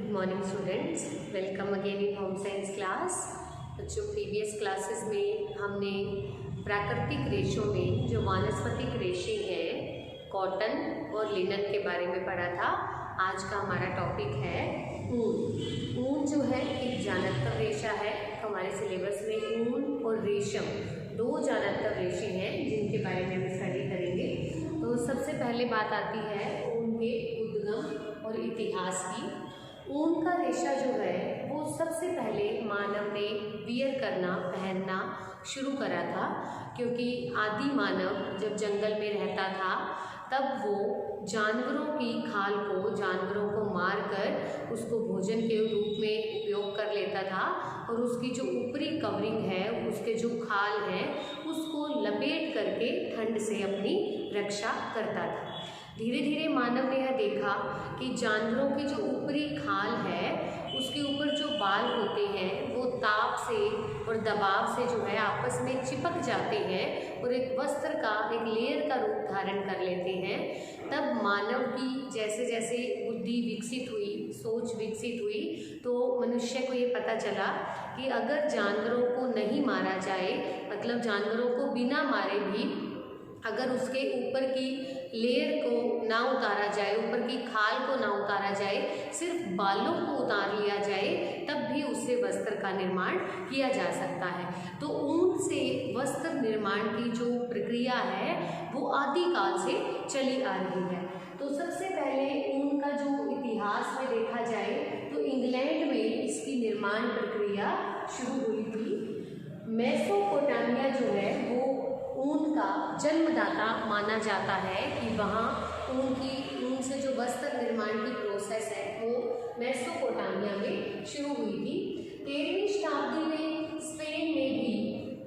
Good morning students, welcome again in home science class. बच्चों, previous classes में हमने प्राकृतिक रेशों में जो वानस्पतिक रेशे हैं कॉटन और लिनन के बारे में पढ़ा था। आज का हमारा टॉपिक है ऊन। ऊन जो है एक जानतर रेशा है। हमारे सिलेबस में ऊन और रेशम दो जानतर रेशे हैं जिनके बारे में हम स्टडी करेंगे। तो सबसे पहले बात आती है ऊन के उद्गम और इतिहास की। ऊन का रेशा जो है वो सबसे पहले मानव ने वियर करना, पहनना शुरू करा था, क्योंकि आदि मानव जब जंगल में रहता था तब वो जानवरों की खाल को, जानवरों को मार कर उसको भोजन के रूप में उपयोग कर लेता था और उसकी जो ऊपरी कवरिंग है, उसके जो खाल है, उसको लपेट करके ठंड से अपनी रक्षा करता था। धीरे धीरे मानव ने यह देखा कि जानवरों की जो ऊपरी खाल है उसके ऊपर जो बाल होते हैं वो ताप से और दबाव से जो है आपस में चिपक जाते हैं और एक वस्त्र का, एक लेयर का रूप धारण कर लेते हैं। तब मानव की जैसे जैसे बुद्धि विकसित हुई, सोच विकसित हुई, तो मनुष्य को ये पता चला कि अगर जानवरों को नहीं मारा जाए, मतलब जानवरों को बिना मारे भी अगर उसके ऊपर की लेयर को ना उतारा जाए, ऊपर की खाल को ना उतारा जाए, सिर्फ बालों को उतार लिया जाए, तब भी उससे वस्त्र का निर्माण किया जा सकता है। तो ऊन से वस्त्र निर्माण की जो प्रक्रिया है वो आदिकाल से चली आ रही है। तो सबसे पहले ऊन का जो इतिहास में देखा जाए तो इंग्लैंड में इसकी निर्माण प्रक्रिया शुरू हुई थी। मेसोपोटामिया जो है वो ऊन का जन्मदाता माना जाता है कि वहाँ ऊन से जो वस्त्र निर्माण की प्रोसेस है वो मेसोपोटामिया में शुरू हुई थी। 13वीं शताब्दी में स्पेन में भी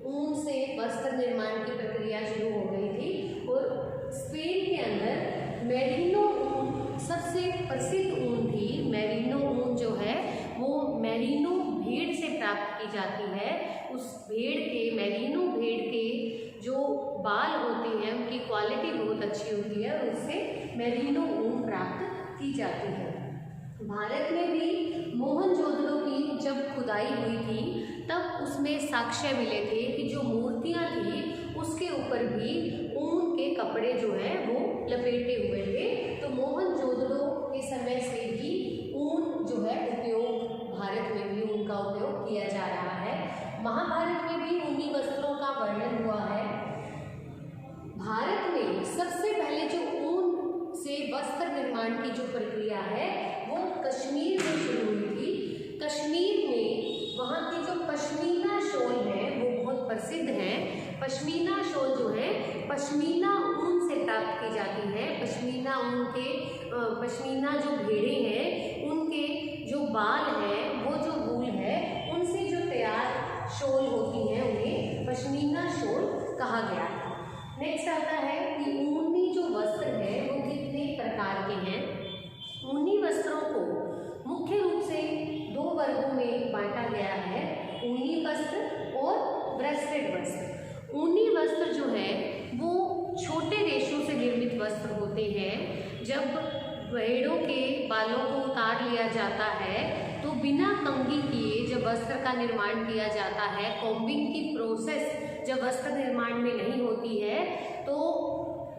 ऊन से वस्त्र निर्माण की प्रक्रिया शुरू हो गई थी और स्पेन के अंदर मेरिनो ऊन सबसे प्रसिद्ध ऊन थी। मेरिनो ऊन जो है वो मेरिनो भेड़ से प्राप्त की जाती है। उस भेड़ के, मेरिनो भेड़ के जो बाल होते हैं उनकी क्वालिटी बहुत अच्छी होती है और उससे मेरिनो ऊन प्राप्त की जाती है। भारत में भी मोहनजोदड़ो की जब खुदाई हुई थी तब उसमें साक्ष्य मिले थे कि जो मूर्तियां थी उसके ऊपर भी ऊन के कपड़े जो हैं वो लपेटे हुए थे। तो मोहनजोदड़ो के समय से ही ऊन जो है उपयोग, भारत में भी ऊन का उपयोग किया जा रहा है। महाभारत में भी ऊनी वस्त्रों का वर्णन हुआ है। भारत में सबसे पहले जो ऊन से वस्त्र निर्माण की जो प्रक्रिया है वो कश्मीर में शुरू हुई थी। कश्मीर में वहाँ की जो पश्मीना शॉल है वो बहुत प्रसिद्ध है। पश्मीना शॉल जो है पश्मीना ऊन से प्राप्त की जाती है। पश्मीना ऊन के पश्मीना जो भेड़े हैं उनके जो बाल हैं, वो जो वूल है, उनसे जो तैयार शॉल होती हैं उन्हें पश्मीना शॉल कहा गया है। नेक्स्ट आता है कि ऊनी जो वस्त्र है वो कितने प्रकार के हैं। ऊनी वस्त्रों को मुख्य रूप से दो वर्गों में बांटा गया है, ऊनी वस्त्र और ब्रेस्टेड वस्त्र। ऊनी वस्त्र जो है वो छोटे रेशों से निर्मित वस्त्र होते हैं। जब भेड़ों के बालों को उतार लिया जाता है तो बिना कंघी किए जब वस्त्र का निर्माण किया जाता है, कॉम्बिंग की प्रोसेस जब वस्त्र निर्माण में नहीं होती है तो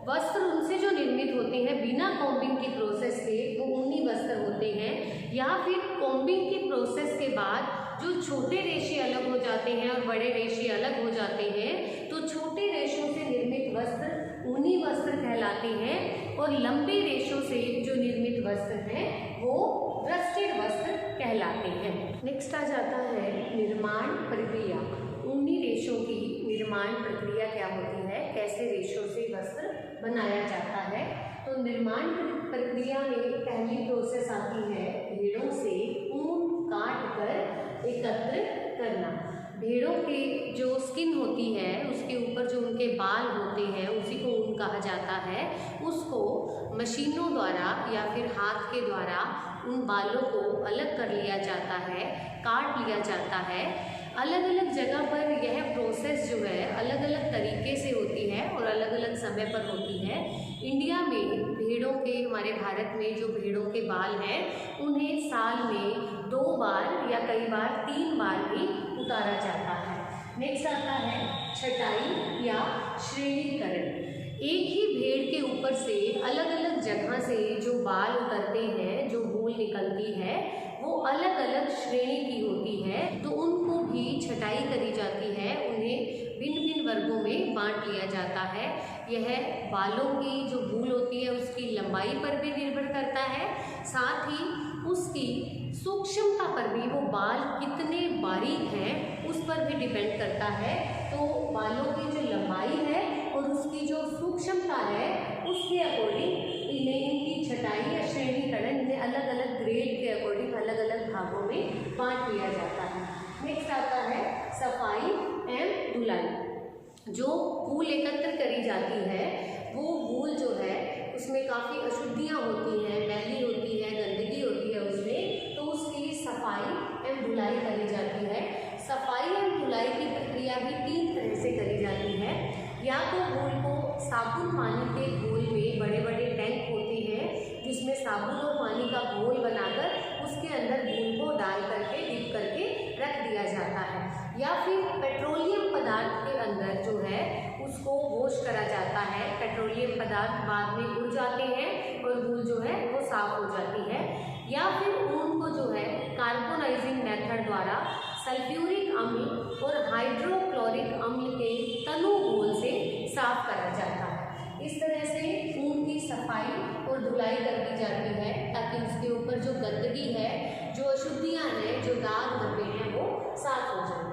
वस्त्र उनसे जो निर्मित होते हैं बिना कॉम्बिंग की प्रोसेस के वो ऊनी वस्त्र होते हैं। या फिर कॉम्बिंग की प्रोसेस के बाद जो छोटे रेशे अलग हो जाते हैं और बड़े रेशे अलग हो जाते हैं, तो छोटे रेशों से निर्मित वस्त्र ऊनी वस्त्र कहलाते हैं और लंबे रेशों से जो निर्मित वस्त्र हैं वो ब्रेस्टेड वस्त्र कहलाते हैं। नेक्स्ट आ जाता है निर्माण प्रक्रिया। ऊनी रेशों की निर्माण प्रक्रिया क्या होती है, कैसे रेशों से वस्त्र बनाया जाता है। तो निर्माण प्रक्रिया में पहली प्रोसेस आती है भेड़ों से ऊन काट कर एकत्र करना। भेड़ों के जो स्किन होती है उसके ऊपर जो उनके बाल होते हैं उसी को ऊन कहा जाता है। उसको मशीनों द्वारा या फिर हाथ के द्वारा उन बालों को अलग कर लिया जाता है, काट लिया जाता है। अलग अलग जगह पर यह प्रोसेस जो है अलग अलग तरीके से होती है और अलग अलग समय पर होती है। इंडिया में भेड़ों के, हमारे भारत में जो भेड़ों के बाल हैं उन्हें साल में 2 बार या कई बार 3 बार भी उतारा जाता है। नेक्स्ट आता है छटाई या श्रेणीकरण। एक ही भेड़ के ऊपर से अलग अलग जगह से जो बाल उतरते हैं, जो वूल निकलती है, वो अलग अलग श्रेणी की होती है, तो उनको भी छटाई करी जाती है, उन्हें भिन्न भिन्न वर्गों में बांट लिया जाता है। यह बालों की जो वूल होती है उसकी लंबाई पर भी निर्भर करता है, साथ ही उसकी सूक्ष्मता पर भी, वो बाल कितने बारीक हैं उस पर भी डिपेंड करता है। तो बालों की जो लंबाई है और उसकी जो सूक्ष्मता है उसके अकॉर्डिंग इनकी छटाई या श्रेणीकरण, इन्हें अलग अलग ग्रेड के अकॉर्डिंग अलग अलग भागों में बांट लिया जाता है। नेक्स्ट आता है सफाई एवं धुलाई। जो वूल एकत्र करी जाती है वो वूल जो है उसमें काफ़ी अशुद्धियाँ होती हैं, मैली होती है, गंदगी होती है उसमें, तो उसकी सफाई एवं धुलाई करी जाती है। सफाई एवं धुलाई की प्रक्रिया भी 3 तरह से करी जाती है। या तो वूल को साबुन पानी के घोल में, बड़े बड़े टैंक होते हैं जिसमें साबुन और पानी का घोल बनाकर उसके अंदर वूल को डाल करके डिप करके रख दिया जाता है, या फिर पेट्रोलियम पदार्थ के अंदर जो है उसको वॉश करा जाता है। पेट्रोलियम पदार्थ बाद में उड़ जाते हैं और वूल जो है वो साफ हो जाती है। या फिर ऊन को जो है कार्बोनाइजिंग मेथड द्वारा सल्फ्यूरिक अम्ल और हाइड्रोक्लोरिक अम्ल के तनु घोल से साफ करा जाता है। इस तरह से ऊन की सफाई और धुलाई कर दी जाती है ताकि उसके ऊपर जो गंदगी है, जो अशुद्धियाँ हैं, जो दाग धब्बे हैं वो साफ हो जाए।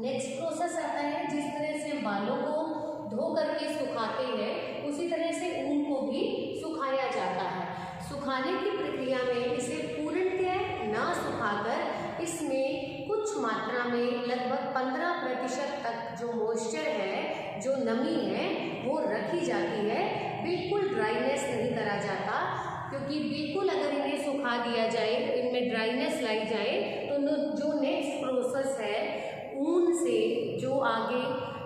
नेक्स्ट प्रोसेस आता है, जिस तरह से बालों को धो करके सुखाते हैं उसी तरह से ऊन को भी सुखाया जाता है। सुखाने की प्रक्रिया में इसे पूर्णतः ना सुखाकर इसमें कुछ मात्रा में लगभग 15% तक जो मॉइस्चर है, जो नमी है वो रखी जाती है। बिल्कुल ड्राइनेस नहीं करा जाता, क्योंकि बिल्कुल अगर इन्हें सुखा दिया जाए, इनमें ड्राइनेस लाई जाए तो जो नेक्स्ट प्रोसेस है ऊन से जो आगे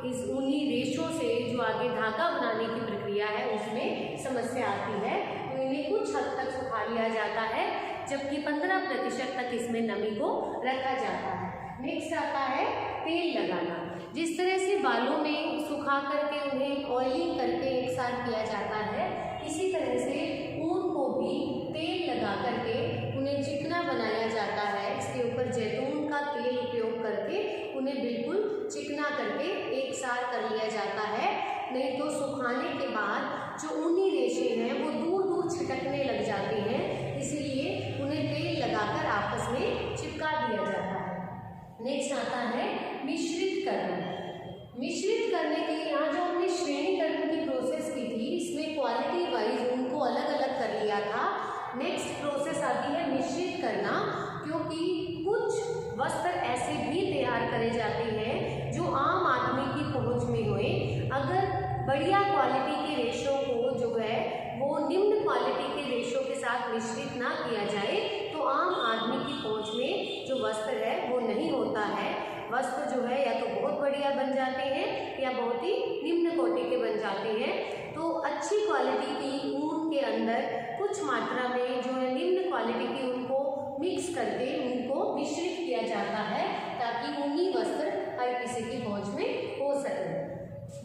इस ऊनी रेशों से जो आगे धागा बनाने की प्रक्रिया है उसमें समस्या आती है। तो इन्हें कुछ हद तक सुखा लिया जाता है, जबकि 15% तक इसमें नमी को रखा जाता है। नेक्स्ट आता है तेल लगाना। जिस तरह से बालों में सुखा करके उन्हें ऑयलिंग करके एक साथ किया जाता है, इसी तरह से ऊन को भी तेल लगा करके उन्हें चिकना बनाया जाता है। इसके ऊपर जैतून का तेल उपयोग करके उन्हें बिल्कुल चिकना करके एक साथ कर लिया जाता है। नहीं तो सुखाने के बाद जो ऊनी रेशे हैं वो दूर दूर छिटकने लग जाते हैं, इसीलिए उन्हें तेल लगाकर आपस में चिपका दिया जाता है। नेक्स्ट आता है मिश्रित करना। मिश्रित करने के लिए यहाँ जो हमने श्रेणीकरण की प्रोसेस की थी, इसमें क्वालिटी वाइज उनको अलग अलग कर लिया था। नेक्स्ट प्रोसेस आती है मिश्रित करना, क्योंकि कुछ वस्त्र ऐसे भी तैयार करे जाते हैं जो आम आदमी की पहुंच में हुए। अगर बढ़िया क्वालिटी के रेशों को जो है वो निम्न क्वालिटी के रेशों के साथ मिश्रित ना किया जाए तो आम आदमी की पहुंच में जो वस्त्र है वो नहीं होता है। वस्त्र जो है या तो बहुत बढ़िया बन जाते हैं या बहुत ही निम्न कोटि के बन जाते हैं। तो अच्छी क्वालिटी की ऊन के अंदर कुछ मात्रा में जो है निम्न क्वालिटी की ऊन को मिक्स करके उनको मिश्रित किया जाता है ताकि ऊनी वस्त्र हर किसी की पहुंच में हो सके।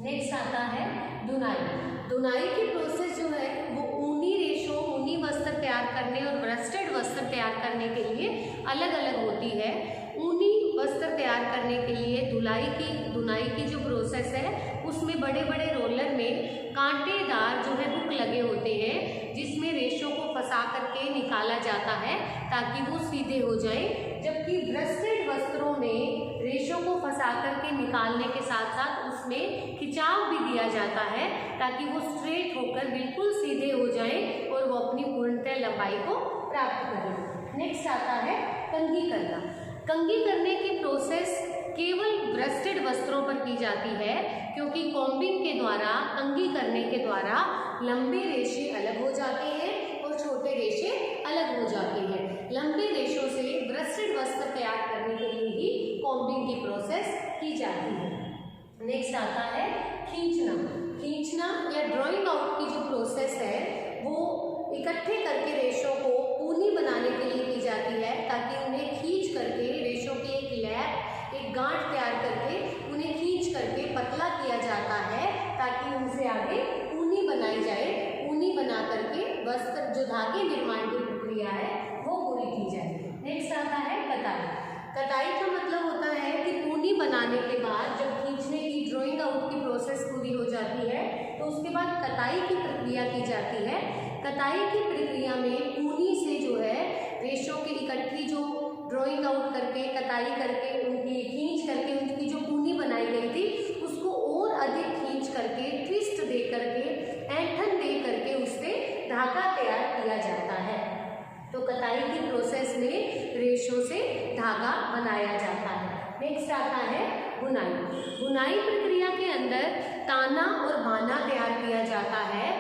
नेक्स्ट आता है धुनाई। धुनाई की प्रोसेस जो है वो ऊनी रेशों, ऊनी वस्त्र तैयार करने और ब्रेस्टेड वस्त्र तैयार करने के लिए अलग अलग होती है। ऊनी वस्त्र तैयार करने के लिए धुनाई की जो प्रोसेस है उसमें बड़े बड़े रोलर में कांटेदार जो है हुक लगे होते हैं, जिसमें रेशों को फंसा करके निकाला जाता है ताकि वो सीधे हो जाए। जबकि ब्रेस्टेड वस्त्रों में रेशों को फंसा करके निकालने के साथ साथ उसमें खिंचाव भी दिया जाता है ताकि वो स्ट्रेट होकर बिल्कुल सीधे हो जाए और वो अपनी पूर्णतः लंबाई को प्राप्त करें। नेक्स्ट आता है कंघी करना। कंघी करने की प्रोसेस केवल ब्रेस्टेड वस्त्रों पर की जाती है, क्योंकि कॉम्बिंग के द्वारा, कंघी करने के द्वारा लंबे रेशे अलग हो जाते हैं और छोटे रेशे अलग हो जाते हैं। लंबे रेशों से ब्रेस्टेड वस्त्र तैयार करने के लिए ही कॉम्बिंग की प्रोसेस की जाती है। नेक्स्ट आता है खींचना। खींचना या ड्राइंग आउट की जो प्रोसेस है वो इकट्ठे करके रेशों को ऊनी बनाने के लिए की जाती है, ताकि उन्हें खींच करके रेशों की एक लैप, एक गांठ तैयार करके उन्हें खींच करके पतला किया जाता है, ताकि उनसे आगे ऊनी बनाई जाए। ऊनी बना करके वस्त्र जो धागे निर्माण की प्रक्रिया है वो पूरी की जाए। नेक्स्ट आता है कताई। कताई का मतलब होता है कि ऊनी बनाने के बाद जब खींचने की ड्राइंग आउट की प्रोसेस पूरी हो जाती है तो उसके बाद कताई की प्रक्रिया की जाती है। कताई की प्रक्रिया में ऊनी से जो है रेशों की इकट्ठी जो ड्राइंग आउट करके कताई करके उनकी खींच करके उनकी जो ऊनी बनाई गई थी उसको और अधिक खींच करके ट्विस्ट दे करके ऐंठन दे करके उससे धागा तैयार किया जाता है। तो कताई की प्रोसेस में रेशों से धागा बनाया जाता है। नेक्स्ट आता है बुनाई। बुनाई प्रक्रिया के अंदर ताना और बाना तैयार किया जाता है।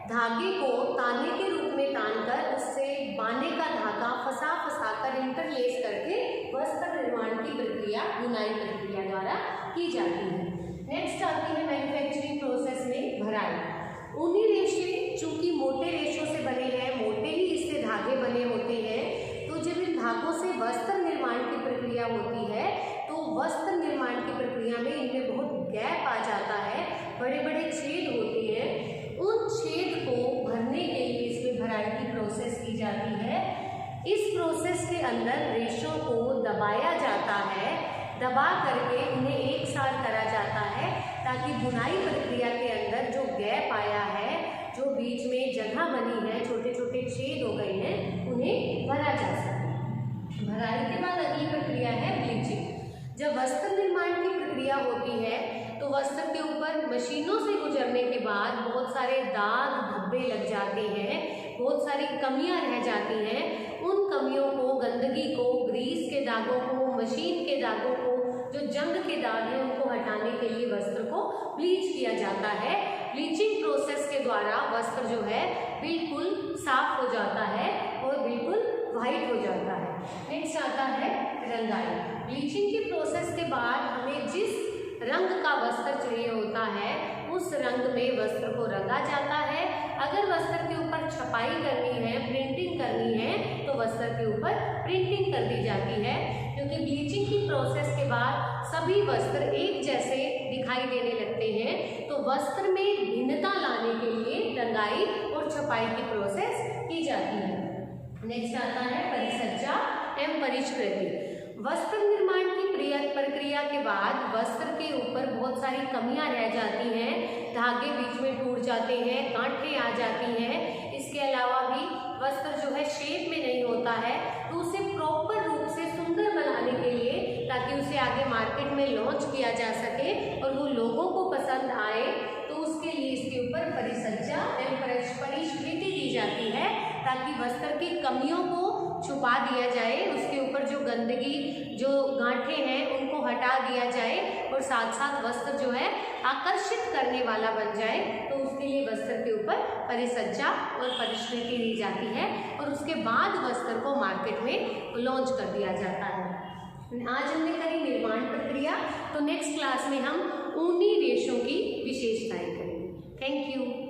धागे को ताने के रूप में तानकर उससे बाने का धागा फंसा कर इंटरलेस करके वस्त्र निर्माण की प्रक्रिया बुनाई प्रक्रिया द्वारा की जाती है। नेक्स्ट आती है मैन्युफैक्चरिंग प्रोसेस में भराई। ऊनी रेशे चूंकि मोटे रेशों से बने हैं, मोटे ही इससे धागे बने होते हैं, तो जब इन धागों से वस्त्र निर्माण की प्रक्रिया होती है तो वस्त्र निर्माण की प्रक्रिया में इनमें बहुत गैप आ जाता है, बड़े बड़े छेद होते हैं। उन छेद को भरने के लिए इसमें भराई की प्रोसेस की जाती है। इस प्रोसेस के अंदर रेशों को दबाया जाता है, दबा करके उन्हें एक साथ करा जाता है, ताकि बुनाई प्रक्रिया के अंदर जो गैप आया है, जो बीच में जगह बनी है, छोटे छोटे छेद हो गए हैं, उन्हें भरा जा सके। भराई के बाद अगली प्रक्रिया है ब्लीचिंग। जब वस्त्र निर्माण की प्रक्रिया होती है तो वस्त्र के ऊपर मशीनों से गुजरने के बाद बहुत सारे दाग धब्बे लग जाते हैं, बहुत सारी कमियां रह जाती हैं। उन कमियों को, गंदगी को, ग्रीस के दागों को, मशीन के दागों को, जो जंग के दाग हैं उनको हटाने के लिए वस्त्र को ब्लीच किया जाता है। ब्लीचिंग प्रोसेस के द्वारा वस्त्र जो है बिल्कुल साफ हो जाता है और बिल्कुल वाइट हो जाता है। नेक्स्ट आता है रंगाई। ब्लीचिंग की प्रोसेस के बाद हमें जिस रंग का वस्त्र चाहिए होता है उस रंग में वस्त्र को रंगा जाता है। अगर वस्त्र के ऊपर छपाई करनी है, प्रिंटिंग करनी है, तो वस्त्र के ऊपर प्रिंटिंग कर दी जाती है, क्योंकि ब्लीचिंग की प्रोसेस के बाद सभी वस्त्र एक जैसे दिखाई देने लगते हैं। तो वस्त्र में भिन्नता लाने के लिए रंगाई और छपाई की प्रोसेस की जाती है। नेक्स्ट आता है परिसज्जा एवं परिष्कृति। वस्त्र निर्माण की प्रक्रिया के बाद वस्त्र के ऊपर बहुत सारी कमियां रह जाती हैं, धागे बीच में टूट जाते हैं, गांठें आ जाती हैं। इसके अलावा भी वस्त्र जो है शेप में नहीं होता है, तो उसे प्रॉपर रूप से सुंदर बनाने के लिए, ताकि उसे आगे मार्केट में लॉन्च किया जा सके और वो लोगों को पसंद आए, तो उसके लिए इसके ऊपर परिसज्जा एवं परिष्कृति दी जाती है, ताकि वस्त्र की कमियों को छुपा दिया जाए, उसके ऊपर जो गंदगी, जो गांठें हैं उनको हटा दिया जाए और साथ साथ वस्त्र जो है आकर्षित करने वाला बन जाए। तो उसके लिए वस्त्र के ऊपर परिसज्जा और परिष्कृति दी जाती है और उसके बाद वस्त्र को मार्केट में लॉन्च कर दिया जाता है। आज हमने करी निर्माण प्रक्रिया, तो नेक्स्ट क्लास में हम ऊनी रेशों की विशेषताएं करेंगे। Thank you.